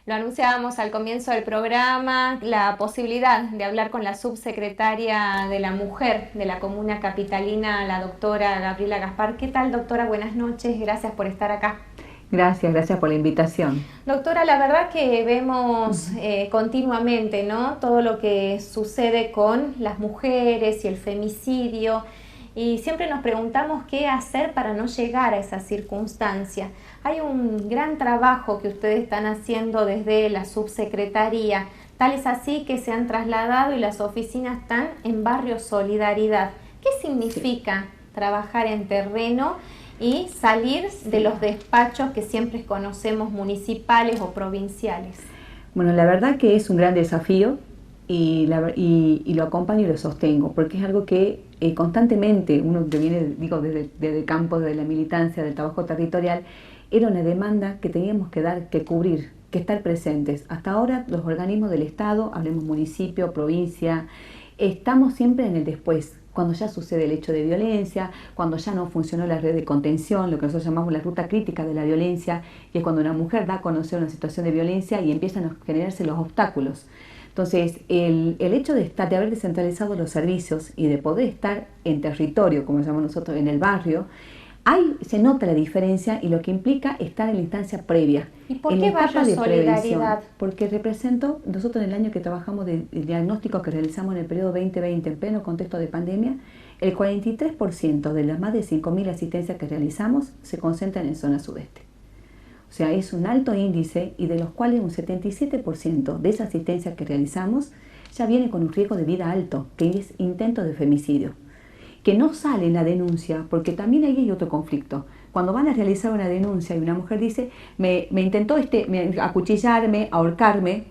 Lo anunciábamos al comienzo del programa, la posibilidad de hablar con la subsecretaria de la Mujer de la Comuna Capitalina, la doctora Gabriela Gaspar. ¿Qué tal, doctora? Buenas noches, gracias por estar acá. Gracias por la invitación. Doctora, la verdad que vemos continuamente, ¿no?, todo lo que sucede con las mujeres y el femicidio, y siempre nos preguntamos qué hacer para no llegar a esa circunstancia. Hay un gran trabajo que ustedes están haciendo desde la subsecretaría, tal es así que se han trasladado y las oficinas están en Barrio Solidaridad. ¿Qué significa trabajar en terreno y salir de los despachos que siempre conocemos, municipales o provinciales? Bueno, la verdad que es un gran desafío y lo acompaño y lo sostengo, porque es algo que constantemente, uno que viene, digo, desde el campo, de la militancia, del trabajo territorial, era una demanda que teníamos que dar, que cubrir, que estar presentes. Hasta ahora los organismos del Estado, hablemos municipio, provincia, estamos siempre en el después, cuando ya sucede el hecho de violencia, cuando ya no funcionó la red de contención, lo que nosotros llamamos la ruta crítica de la violencia, y es cuando una mujer da a conocer una situación de violencia y empiezan a generarse los obstáculos. Entonces, el hecho de haber descentralizado los servicios y de poder estar en territorio, como llamamos nosotros, en el barrio, ahí se nota la diferencia y lo que implica estar en la instancia previa. ¿Y por en qué la etapa Barrio de prevención? Solidaridad? Porque represento, nosotros en el año que trabajamos del diagnóstico que realizamos en el periodo 2020, en pleno contexto de pandemia, el 43% de las más de 5.000 asistencias que realizamos se concentran en zona sudeste. O sea, es un alto índice y de los cuales un 77% de esa asistencia que realizamos ya viene con un riesgo de vida alto, que es intento de femicidio, que no sale en la denuncia, porque también ahí hay otro conflicto. Cuando van a realizar una denuncia y una mujer dice, me intentó acuchillarme, ahorcarme,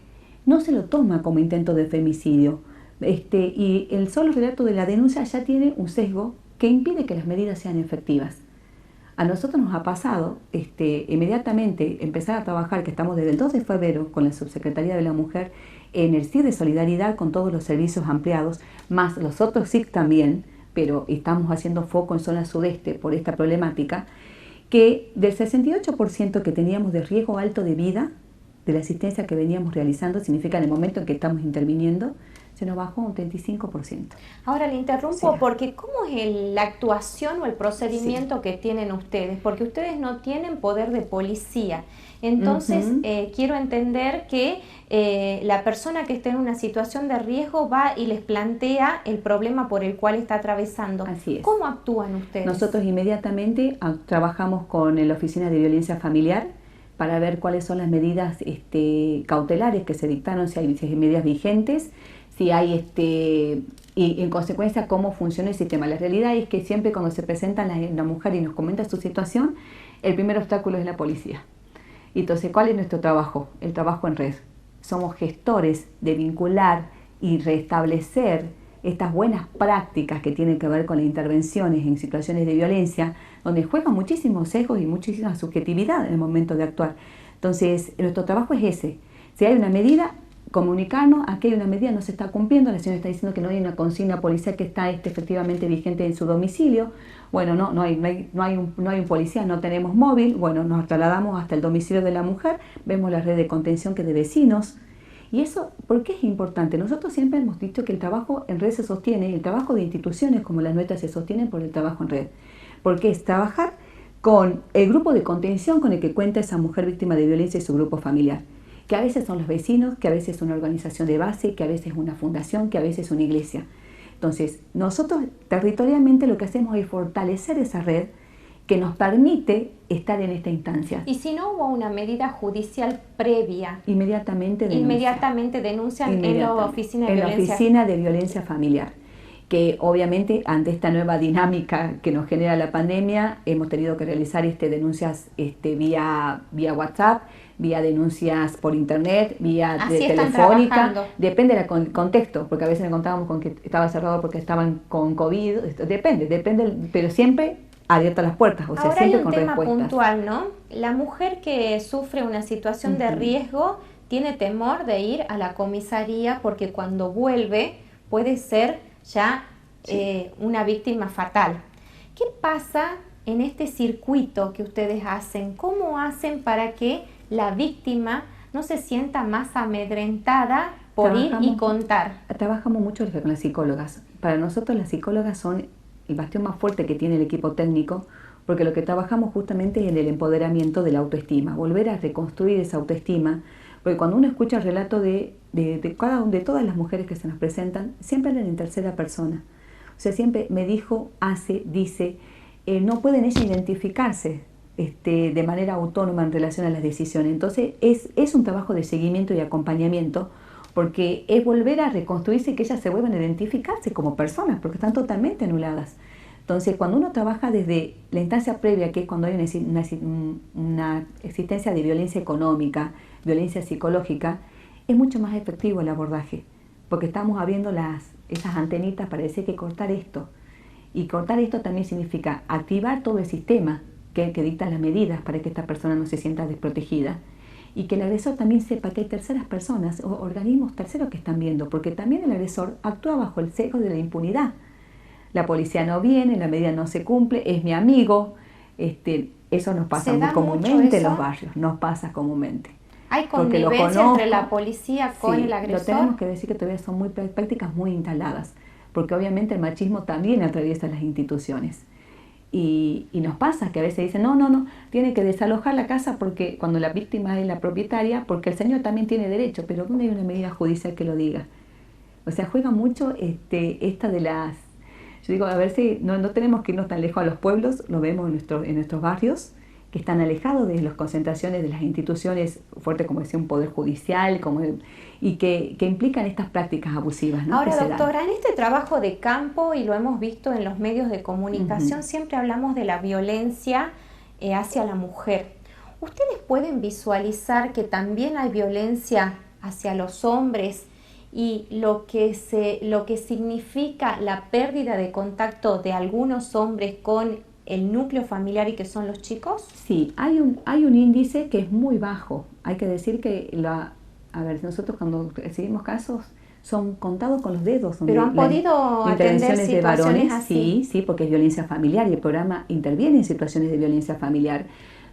no se lo toma como intento de femicidio. Y el solo relato de la denuncia ya tiene un sesgo que impide que las medidas sean efectivas. A nosotros nos ha pasado inmediatamente empezar a trabajar, que estamos desde el 2 de febrero con la Subsecretaría de la Mujer, en el CIR de Solidaridad con todos los servicios ampliados, más los otros CIR también, pero estamos haciendo foco en zona sudeste por esta problemática, que del 68% que teníamos de riesgo alto de vida, de la asistencia que veníamos realizando, significa en el momento en que estamos interviniendo, se nos bajó un 35%. Ahora le interrumpo, sí, porque ¿cómo es la actuación o el procedimiento, sí, que tienen ustedes? Porque ustedes no tienen poder de policía. Entonces, quiero entender que la persona que esté en una situación de riesgo va y les plantea el problema por el cual está atravesando. Así es. ¿Cómo actúan ustedes? Nosotros inmediatamente trabajamos con la Oficina de Violencia Familiar para ver cuáles son las medidas cautelares que se dictaron, si hay medidas vigentes, si hay y en consecuencia cómo funciona el sistema. La realidad es que siempre cuando se presenta la mujer y nos comenta su situación, el primer obstáculo es la policía. Entonces, ¿cuál es nuestro trabajo? El trabajo en red. Somos gestores de vincular y restablecer estas buenas prácticas que tienen que ver con las intervenciones en situaciones de violencia, donde juegan muchísimos sesgos y muchísima subjetividad en el momento de actuar. Entonces, nuestro trabajo es ese. Si hay una medida, comunicarnos, aquí hay una medida, no se está cumpliendo, la señora está diciendo que no hay una consigna policial que está efectivamente vigente en su domicilio. Bueno, no hay un policía, no tenemos móvil. Bueno, nos trasladamos hasta el domicilio de la mujer, vemos la red de contención que de vecinos. Y eso, ¿por qué es importante? Nosotros siempre hemos dicho que el trabajo en red se sostiene, el trabajo de instituciones como las nuestras se sostienen por el trabajo en red. Porque es trabajar con el grupo de contención con el que cuenta esa mujer víctima de violencia y su grupo familiar, que a veces son los vecinos, que a veces es una organización de base, que a veces es una fundación, que a veces es una iglesia. Entonces, nosotros territorialmente lo que hacemos es fortalecer esa red que nos permite estar en esta instancia. Y si no hubo una medida judicial previa, inmediatamente denuncian en la oficina de violencia. En la oficina de violencia familiar, que obviamente ante esta nueva dinámica que nos genera la pandemia, hemos tenido que realizar denuncias vía WhatsApp, vía denuncias por internet, vía telefónica, depende del contexto, porque a veces nos encontrábamos con que estaba cerrado porque estaban con COVID, depende, pero siempre abiertas las puertas, o sea, ahora siempre hay un con tema respuestas. Puntual, ¿no? La mujer que sufre una situación de riesgo tiene temor de ir a la comisaría porque cuando vuelve puede ser ya una víctima fatal. ¿Qué pasa en este circuito que ustedes hacen? ¿Cómo hacen para que la víctima no se sienta más amedrentada por ir y contar. Trabajamos mucho con las psicólogas. Para nosotros las psicólogas son el bastión más fuerte que tiene el equipo técnico, porque lo que trabajamos justamente es en el empoderamiento de la autoestima, volver a reconstruir esa autoestima, porque cuando uno escucha el relato de todas las mujeres que se nos presentan, siempre hablan en tercera persona. O sea, siempre me dijo, hace, dice, no pueden ellas identificarse de manera autónoma en relación a las decisiones. Entonces es un trabajo de seguimiento y acompañamiento, porque es volver a reconstruirse y que ellas se vuelvan a identificarse como personas, porque están totalmente anuladas. Entonces, cuando uno trabaja desde la instancia previa, que es cuando hay una existencia de violencia económica, violencia psicológica, es mucho más efectivo el abordaje, porque estamos abriendo esas antenitas para decir que cortar esto. Y cortar esto también significa activar todo el sistema que dicta las medidas para que esta persona no se sienta desprotegida. Y que el agresor también sepa que hay terceras personas o organismos terceros que están viendo, porque también el agresor actúa bajo el sesgo de la impunidad. La policía no viene, la medida no se cumple, es mi amigo. Eso nos pasa muy comúnmente en los barrios, nos pasa comúnmente. ¿Hay connivencia entre la policía con el agresor? Lo tenemos que decir que todavía son prácticas muy instaladas, porque obviamente el machismo también atraviesa las instituciones. Y nos pasa que a veces dicen, no, tiene que desalojar la casa porque cuando la víctima es la propietaria, porque el señor también tiene derecho, pero ¿dónde hay una medida judicial que lo diga? O sea, juega mucho esta de las... Yo digo, a ver si no tenemos que irnos tan lejos a los pueblos, lo vemos en nuestros barrios, que están alejados de las concentraciones de las instituciones fuertes, como decía, un poder judicial, y que implican estas prácticas abusivas, ¿no? Ahora, doctora, en este trabajo de campo, y lo hemos visto en los medios de comunicación, siempre hablamos de la violencia hacia la mujer. ¿Ustedes pueden visualizar que también hay violencia hacia los hombres y lo que significa la pérdida de contacto de algunos hombres con el núcleo familiar y que son los chicos? Sí, hay un índice que es muy bajo. Hay que decir que nosotros cuando recibimos casos son contados con los dedos. Pero han podido atender situaciones de varones, así. Sí, porque es violencia familiar y el programa interviene en situaciones de violencia familiar,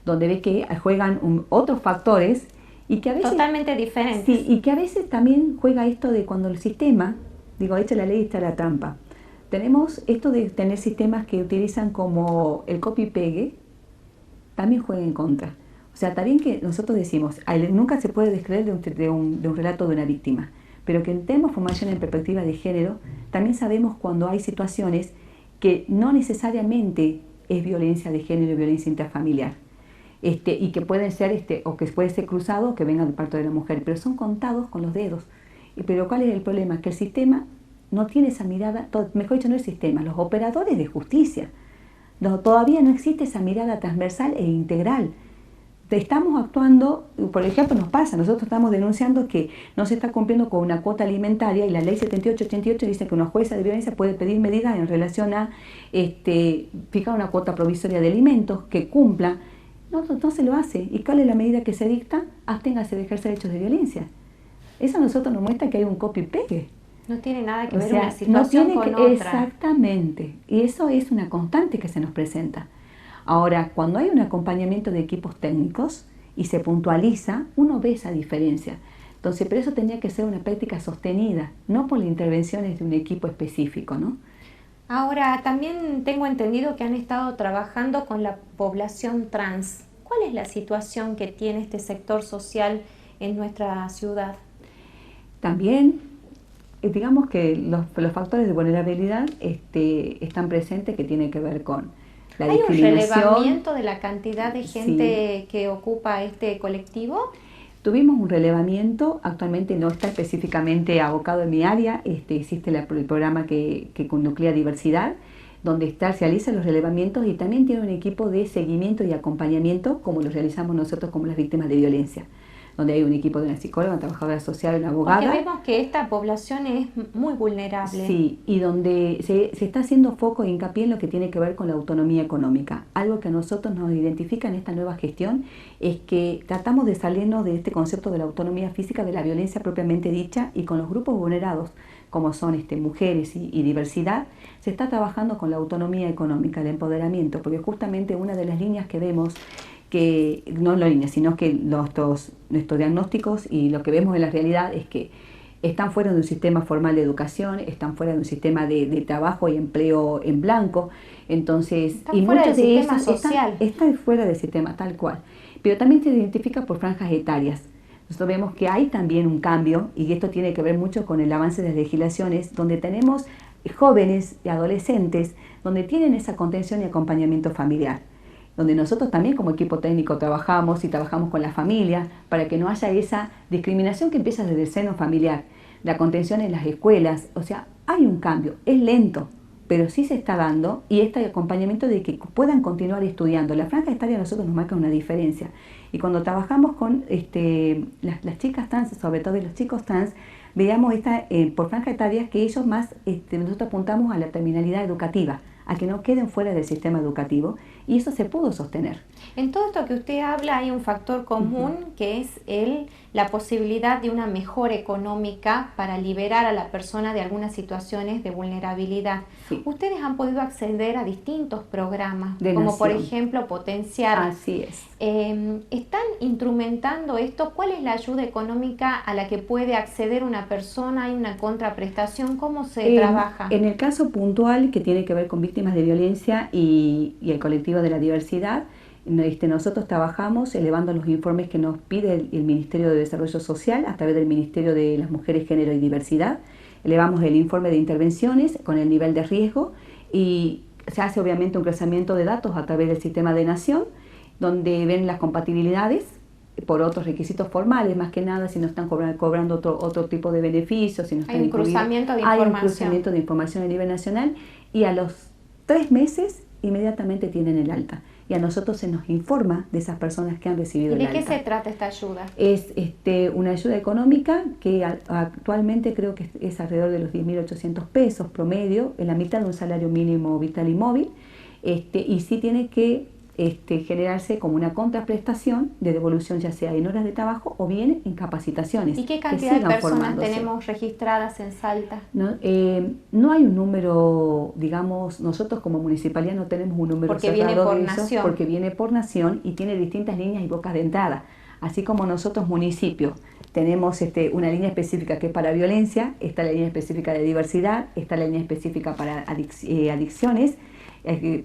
donde ve que juegan otros factores y que a veces totalmente diferentes. Sí, y que a veces también juega esto de cuando el sistema, echa la ley y está la trampa. Tenemos esto de tener sistemas que utilizan como el copy-pegue, también juega en contra. O sea, también que nosotros decimos, nunca se puede descreer de un relato de una víctima, pero que tenemos formación en perspectiva de género, también sabemos cuando hay situaciones que no necesariamente es violencia de género y violencia intrafamiliar, y que pueden ser, o que puede ser cruzado o que vengan de parte de la mujer, pero son contados con los dedos. Pero ¿cuál es el problema? Que el sistema no tiene esa mirada, mejor dicho, no el sistema, los operadores de justicia. Todavía no existe esa mirada transversal e integral. Estamos actuando, por ejemplo, nos pasa, nosotros estamos denunciando que no se está cumpliendo con una cuota alimentaria y la ley 7888 dice que una jueza de violencia puede pedir medidas en relación a fijar una cuota provisoria de alimentos que cumpla. No se lo hace. ¿Y cuál es la medida que se dicta? Absténgase de ejercer hechos de violencia. Eso a nosotros nos muestra que hay un copy-pegue. No tiene nada que ver una situación con otra. Exactamente. Y eso es una constante que se nos presenta. Ahora, cuando hay un acompañamiento de equipos técnicos y se puntualiza, uno ve esa diferencia. Entonces, pero eso tenía que ser una práctica sostenida, no por las intervenciones de un equipo específico, ¿no? Ahora, también tengo entendido que han estado trabajando con la población trans. ¿Cuál es la situación que tiene este sector social en nuestra ciudad? También, digamos que los factores de vulnerabilidad están presentes, que tiene que ver con la discriminación. ¿Hay un relevamiento de la cantidad de gente que ocupa este colectivo? Tuvimos un relevamiento, actualmente no está específicamente abocado en mi área, existe el programa que nuclea diversidad, donde se realizan los relevamientos y también tiene un equipo de seguimiento y acompañamiento, como lo realizamos nosotros como las víctimas de violencia, donde hay un equipo de una psicóloga, una trabajadora social, una abogada. Porque vemos que esta población es muy vulnerable. Sí, y donde se está haciendo foco e hincapié en lo que tiene que ver con la autonomía económica. Algo que a nosotros nos identifica en esta nueva gestión es que tratamos de salirnos de este concepto de la autonomía física, de la violencia propiamente dicha, y con los grupos vulnerados, como son mujeres y diversidad, se está trabajando con la autonomía económica, el empoderamiento, porque justamente una de las líneas que vemos que no la línea, sino que nuestros diagnósticos y lo que vemos en la realidad es que están fuera de un sistema formal de educación, están fuera de un sistema de trabajo y empleo en blanco, entonces, están y fuera del sistema social. Están fuera del sistema tal cual, pero también se identifica por franjas etarias. Nosotros vemos que hay también un cambio, y esto tiene que ver mucho con el avance de las legislaciones, donde tenemos jóvenes y adolescentes donde tienen esa contención y acompañamiento familiar, donde nosotros también como equipo técnico trabajamos con la familia para que no haya esa discriminación que empieza desde el seno familiar, la contención en las escuelas. O sea, hay un cambio, es lento, pero sí se está dando, y este acompañamiento de que puedan continuar estudiando. La franja etaria a nosotros nos marca una diferencia, y cuando trabajamos con las chicas trans, sobre todo los chicos trans, veamos por franja etaria que ellos más, nosotros apuntamos a la terminalidad educativa, a que no queden fuera del sistema educativo, y eso se pudo sostener. En todo esto que usted habla hay un factor común, que es la posibilidad de una mejora económica para liberar a la persona de algunas situaciones de vulnerabilidad. Sí. Ustedes han podido acceder a distintos programas, de como nación. Por ejemplo Potenciar. Así es. ¿Están instrumentando esto? ¿Cuál es la ayuda económica a la que puede acceder una persona? ¿Hay una contraprestación? ¿Cómo se trabaja? En el caso puntual que tiene que ver con víctimas de violencia y el colectivo de la diversidad, nosotros trabajamos elevando los informes que nos pide el Ministerio de Desarrollo Social a través del Ministerio de las Mujeres, Género y Diversidad. Elevamos el informe de intervenciones con el nivel de riesgo, y se hace obviamente un cruzamiento de datos a través del sistema de nación, donde ven las compatibilidades por otros requisitos formales, más que nada si no están cobrando otro tipo de beneficios, si no están hay un cruzamiento de información. Hay un cruzamiento de información a nivel nacional, y a los 3 meses inmediatamente tienen el alta. Y a nosotros se nos informa de esas personas que han recibido el alta. ¿Y de qué se trata esta ayuda? Es una ayuda económica que actualmente creo que es alrededor de los 10.800 pesos promedio, en la mitad de un salario mínimo vital y móvil, y sí tiene que generarse como una contraprestación de devolución, ya sea en horas de trabajo o bien en capacitaciones. ¿Y qué cantidad de personas tenemos registradas en Salta? No hay un número, digamos, nosotros como municipalidad no tenemos un número porque viene por nación. Porque viene por nación y tiene distintas líneas y bocas de entrada. Así como nosotros municipio tenemos una línea específica que es para violencia, está la línea específica de diversidad, está la línea específica para adicciones,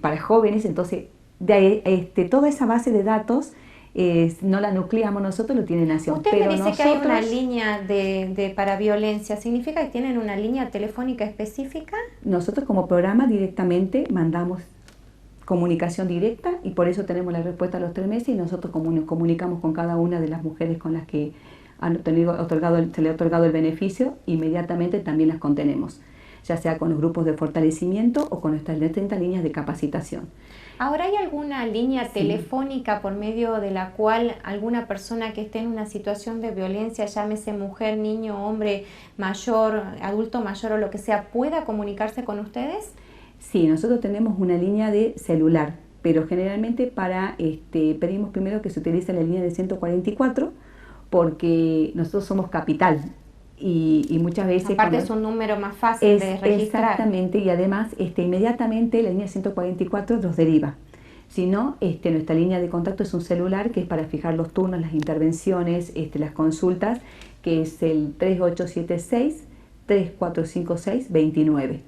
para jóvenes. Entonces toda esa base de datos no la nucleamos nosotros, lo tiene Nación. Usted me dice que hay una línea para violencia, ¿significa que tienen una línea telefónica específica? Nosotros como programa directamente mandamos comunicación directa, y por eso tenemos la respuesta a los 3 meses, y nosotros comunicamos con cada una de las mujeres con las que se le ha otorgado el beneficio, inmediatamente también las contenemos, ya sea con los grupos de fortalecimiento o con nuestras 30 líneas de capacitación. Ahora, ¿hay alguna línea telefónica por medio de la cual alguna persona que esté en una situación de violencia, llámese mujer, niño, hombre, mayor, adulto mayor o lo que sea, pueda comunicarse con ustedes? Sí, nosotros tenemos una línea de celular, pero generalmente pedimos primero que se utilice la línea de 144, porque nosotros somos capital. Y muchas veces... Aparte es un número más fácil de registrar. Exactamente, y además inmediatamente la línea 144 los deriva. Si no, nuestra línea de contacto es un celular que es para fijar los turnos, las intervenciones, las consultas, que es el 3876-3456-29.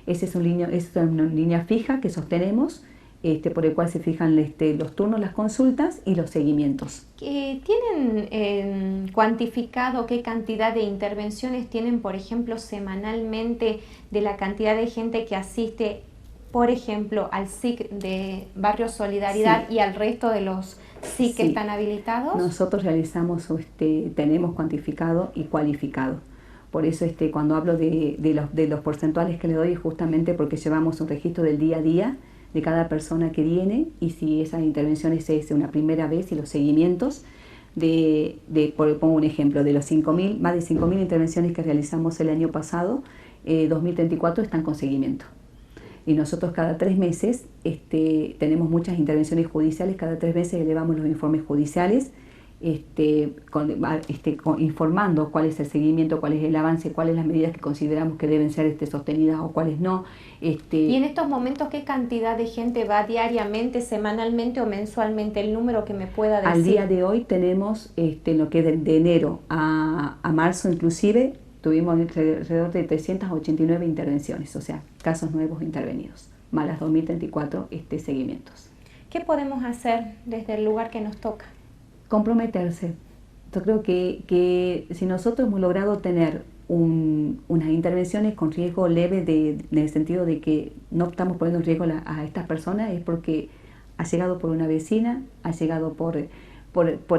Esa es una línea fija que sostenemos, por el cual se fijan los turnos, las consultas y los seguimientos. ¿Tienen cuantificado qué cantidad de intervenciones tienen, por ejemplo, semanalmente, de la cantidad de gente que asiste, por ejemplo, al SIC de Barrio Solidaridad y al resto de los SIC que están habilitados? Nosotros realizamos, tenemos cuantificado y cualificado. Por eso cuando hablo de los porcentuales que le doy es justamente porque llevamos un registro del día a día de cada persona que viene, y si esas intervenciones es una primera vez, y los seguimientos pongo un ejemplo, de los más de 5.000 intervenciones que realizamos el año pasado, 2034 están con seguimiento. Y nosotros cada 3 meses tenemos muchas intervenciones judiciales, cada 3 meses elevamos los informes judiciales, informando cuál es el seguimiento, cuál es el avance, cuáles las medidas que consideramos que deben ser sostenidas o cuáles no. Y en estos momentos, ¿qué cantidad de gente va diariamente, semanalmente o mensualmente? El número que me pueda decir. Al día de hoy tenemos, lo que de enero a marzo inclusive, tuvimos alrededor de 389 intervenciones, o sea, casos nuevos intervenidos, más las 2034 seguimientos. ¿Qué podemos hacer desde el lugar que nos toca? Comprometerse. Yo creo que si nosotros hemos logrado tener unas intervenciones con riesgo leve en el sentido de que no estamos poniendo en riesgo a estas personas, es porque ha llegado por una vecina, ha llegado por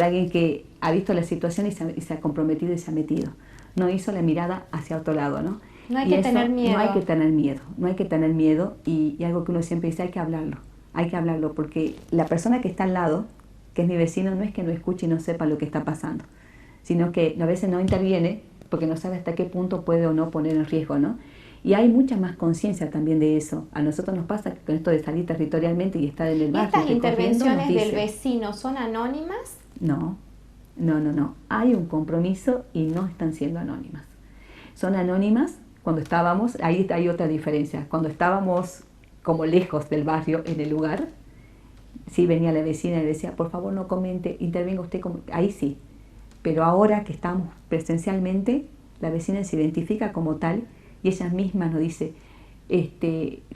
alguien que ha visto la situación y se ha comprometido y se ha metido. No hizo la mirada hacia otro lado, ¿no? No hay que tener miedo. No hay que tener miedo, no hay que tener miedo y algo que uno siempre dice, hay que hablarlo porque la persona que está al lado, que es mi vecino, no es que no escuche y no sepa lo que está pasando, sino que a veces no interviene porque no sabe hasta qué punto puede o no poner en riesgo, ¿no? Y hay mucha más conciencia también de eso. A nosotros nos pasa que con esto de salir territorialmente y estar en el barrio. ¿Estas intervenciones del vecino son anónimas? No. Hay un compromiso y no están siendo anónimas. Son anónimas cuando estábamos, ahí hay otra diferencia, cuando estábamos como lejos del barrio, en el lugar, sí venía la vecina y decía, por favor no comente, intervenga usted, ahí sí. Pero ahora que estamos presencialmente, la vecina se identifica como tal y ella misma nos dice,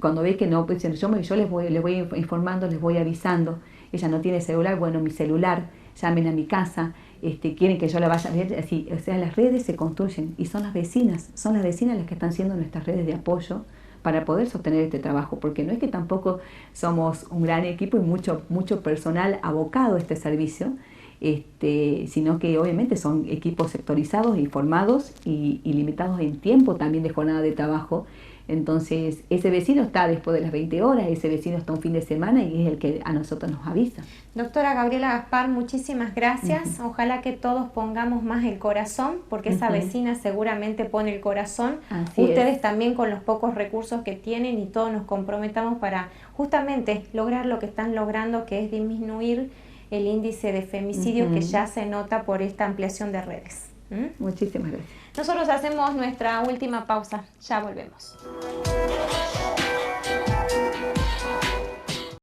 cuando ve que no, pues yo les voy informando, les voy avisando. Ella no tiene celular, bueno, mi celular, llamen a mi casa, quieren que yo la vaya a ver, así, o sea, las redes se construyen y son las vecinas las que están siendo nuestras redes de apoyo para poder sostener este trabajo, porque no es que tampoco somos un gran equipo y mucho personal abocado a este servicio, sino que obviamente son equipos sectorizados y formados y limitados en tiempo también de jornada de trabajo. Entonces, ese vecino está después de las 20 horas, ese vecino está un fin de semana y es el que a nosotros nos avisa. Doctora Gabriela Gaspar, muchísimas gracias. Ojalá que todos pongamos más el corazón, porque esa vecina seguramente pone el corazón. Así Ustedes es. también con los pocos recursos que tienen y todos nos comprometamos para justamente lograr lo que están logrando, que es disminuir el índice de femicidio que ya se nota por esta ampliación de redes. Muchísimas gracias. Nosotros hacemos nuestra última pausa. Ya volvemos.